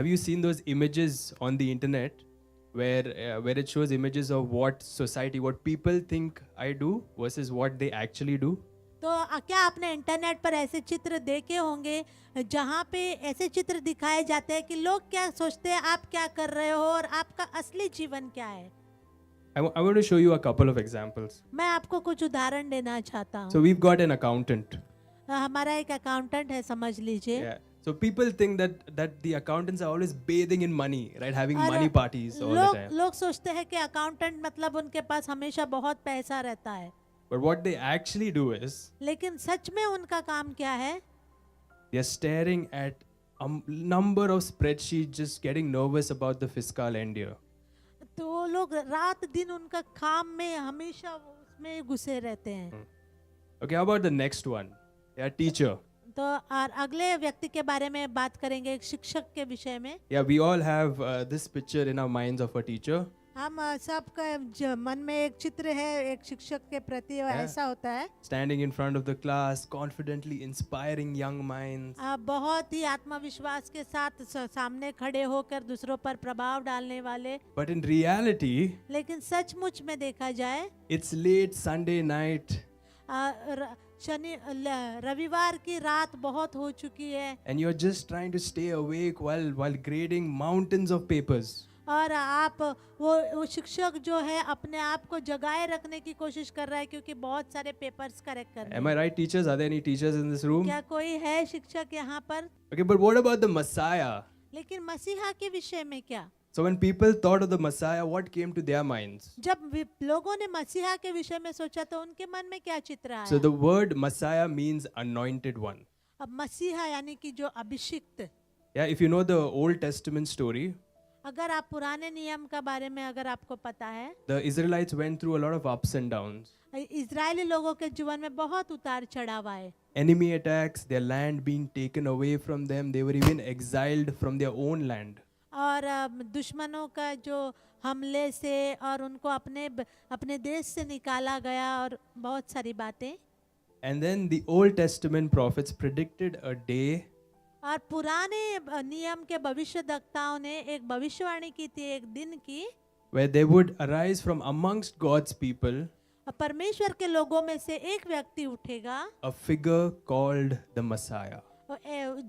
Have you seen those images on the internet where it shows images of what society, what people think I do versus what they actually do? तो क्या आपने internet पर ऐसे चित्र देखे होंगे जहाँ पे ऐसे चित्र दिखाए जाते हैं कि लोग क्या सोचते हैं आप क्या कर रहे हो और आपका असली जीवन क्या है। I want to show you a couple of examples. मैं आपको कुछ उदाहरण देना चाहता So हूँ। we've got an accountant. हमारा एक अकाउंटेंट है, समझ लीजिए। Yeah. So people think that the accountants are always bathing in money, right? Having और money parties all the time. लोग सोचते हैं कि अकाउंटेंट मतलब उनके पास हमेशा बहुत पैसा रहता है, But what they actually do is लेकिन सच में उनका काम क्या है? they're staring at a number of spreadsheets, just getting nervous about the fiscal end year. तो वो लोग रात दिन उनका काम में हमेशा उसमें घुसे रहते हैं। Okay, how about the next one? Yeah, teacher. तो और अगले व्यक्ति के बारे में बात करेंगे, एक शिक्षक के विषय में। Yeah, we all have this picture in our minds of a teacher. हम सबका मन में एक चित्र है एक शिक्षक के प्रति, वो ऐसा होता है। Standing in front of the class, confidently inspiring young minds. बहुत ही आत्मविश्वास के साथ सामने खड़े होकर दूसरों पर प्रभाव डालने वाले। But in reality, लेकिन सचमुच में देखा जाए, it's late Sunday night. रविवार की रात बहुत हो चुकी है And you're just trying to stay awake while grading mountains of papers. और आप वो शिक्षक जो है अपने आप को जगाए रखने की कोशिश कर रहा है क्योंकि बहुत सारे पेपर्स करेक्ट करने Am I right, teachers? Are there any teachers in this room? क्या कोई है शिक्षक यहाँ पर? Okay, but what about the Messiah? लेकिन मसीहा के विषय में क्या? So when people thought of the Messiah, what came to their minds? जब लोगों ने मसीहा के विषय में सोचा तो उनके मन में क्या चित्र आया? So the word Messiah means anointed one. अब मसीहा यानी कि जो अभिषिक्त। Yeah, if you know the Old Testament story, अगर आप पुराने नियम का बारे में अगर आपको पता है, the Israelites went through a lot of ups and downs. Israeli लोगों के जीवन में बहुत उतार चढ़ाव आए। Enemy attacks, their land being taken away from them. They were even exiled from their own land. और दुश्मनों का जो हमले से और उनको अपने देश से निकाला गया और बहुत सारी बातें। And then the Old Testament prophets predicted a day और पुराने नियम के भविष्यद्वक्ताओं ने एक भविष्यवाणी की थी एक दिन की, where there would arise from amongst God's people परमेश्वर के लोगों में से एक व्यक्ति उठेगा, a figure called the Messiah.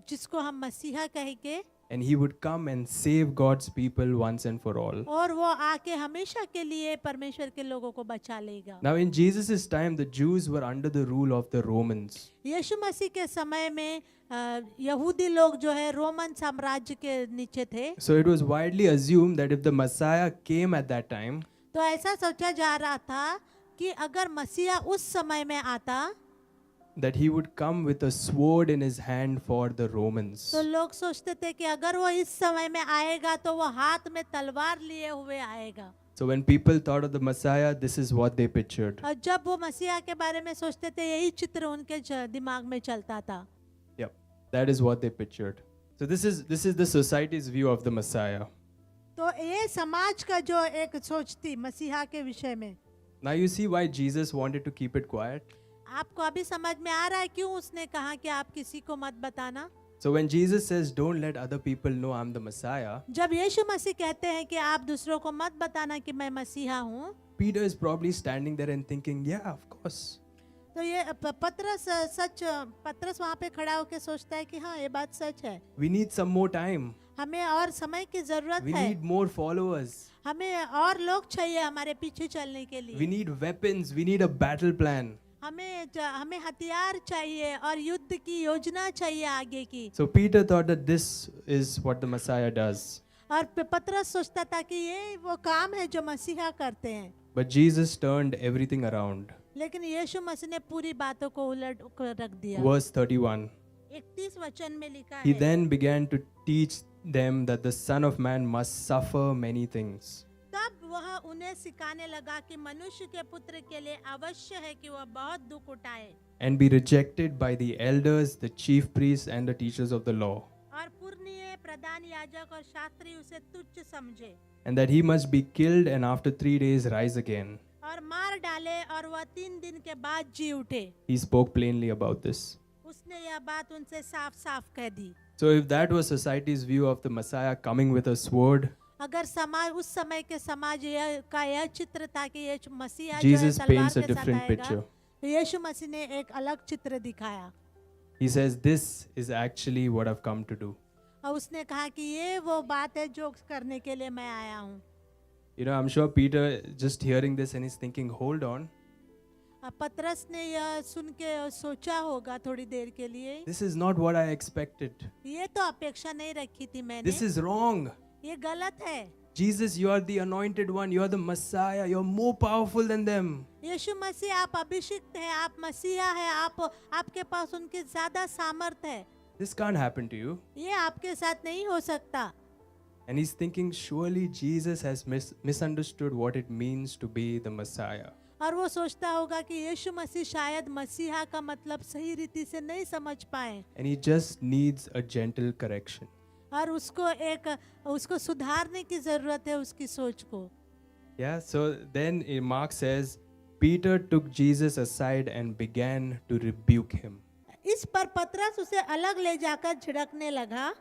जिसको हम मसीहा कहेंगे, And he would come and save God's people once and for all. और वो आके हमेशा के लिए परमेश्वर के लोगों को बचा लेगा। Now in Jesus' time, the Jews were under the rule of the Romans. यीशु मसीह के समय में यहूदी लोग जो है रोमन साम्राज्य के नीचे थे। So it was widely assumed that if the Messiah came at that time, तो ऐसा सोचा जा रहा था कि अगर मसीहा उस समय में आता, that he would come with a sword in his hand for the Romans. तो लोग सोचते थे कि अगर वो इस समय में आएगा तो वो हाथ में तलवार लिए हुए आएगा। So when people thought of the Messiah, this is what they pictured. और जब वो मसीहा के बारे में सोचते थे यही चित्र उनके दिमाग में चलता था। Yep, that is what they pictured. So this is the society's view of the Messiah. तो ये समाज का जो एक सोच थी मसीहा के विषय में। Now you see why Jesus wanted to keep it quiet. आपको अभी समझ में आ रहा है क्यों उसने कहा कि आप किसी को मत बताना? So when Jesus says, "Don't let other people know I'm the Messiah," जब यीशु मसीह कहते हैं कि आप दूसरों को मत बताना कि मैं मसीहा हूँ, Peter is probably standing there and thinking, "Yeah, of course." तो ये पतरस वहाँ पे खड़ा होकर सोचता है कि हाँ ये बात सच है। We need some more time. हमें और समय की जरूरत We है। need more followers. हमें और लोग चाहिए हमारे पीछे चलने के लिए। We need weapons. We need a battle plan. हमें हथियार चाहिए और युद्ध की योजना चाहिए आगे की। So Peter thought that this is what the Messiah does. और पतरस सोचता था कि ये वो काम है जो मसीहा करते हैं। But Jesus turned everything around. लेकिन यीशु मसीह ने पूरी बातों को उलट कर रख दिया। Verse 31. 31 वचन में लिखा He है, then began to teach them that the Son of Man must suffer many things. तब वह उन्हें सिखाने लगा कि मनुष्य के पुत्र के लिए आवश्यक है कि वह बहुत दुख उठाए And be rejected by the elders, the chief priests, and the teachers of the law. और पुरनिये प्रधान याजक और शास्त्री उसे तुच्छ समझे And that he must be killed and after 3 days rise again. और मार डाले और वह 3 दिन के बाद जी उठे। He spoke plainly about this. उसने यह बात उनसे साफ साफ कह दी। So if that was society's view of the Messiah coming with a sword, अगर समाज उस समय के समाज का यह चित्र था कि यीशु मसीहा जो है Jesus तलवार paints a के साथ different आएगा, picture. तो यीशु मसीह ने एक अलग चित्र दिखाया He says, "This is actually what I've come to do." और उसने कहा कि ये वो बात है जो करने के लिए मैं आया हूँ. You know, I'm sure Peter just hearing this and he's thinking, "Hold on, पतरस ने यह सुन के सोचा होगा थोड़ी देर के लिए, this is not what I expected. ये तो अपेक्षा नहीं रखी थी मैंने, This is wrong. ये गलत है. Jesus, you are the anointed one. You are the Messiah. You're more powerful than them." यीशु मसीह आप अभिषिक्त हैं, आप मसीहा हैं, आपके पास उनके ज्यादा सामर्थ है, This can't happen to you. ये आपके साथ नहीं हो सकता. And he's thinking, surely Jesus has misunderstood what it means to be the Messiah. और वो सोचता होगा कि यीशु मसीह शायद मसीहा का मतलब सही रीति से नहीं समझ पाए And he just needs a gentle correction. और उसको सुधारने की जरूरत है उसकी सोच को. Yeah, so then Mark says, Peter took Jesus aside and began to rebuke him. इस पर पतरस उसे अलग ले जाकर झिड़कने लगा.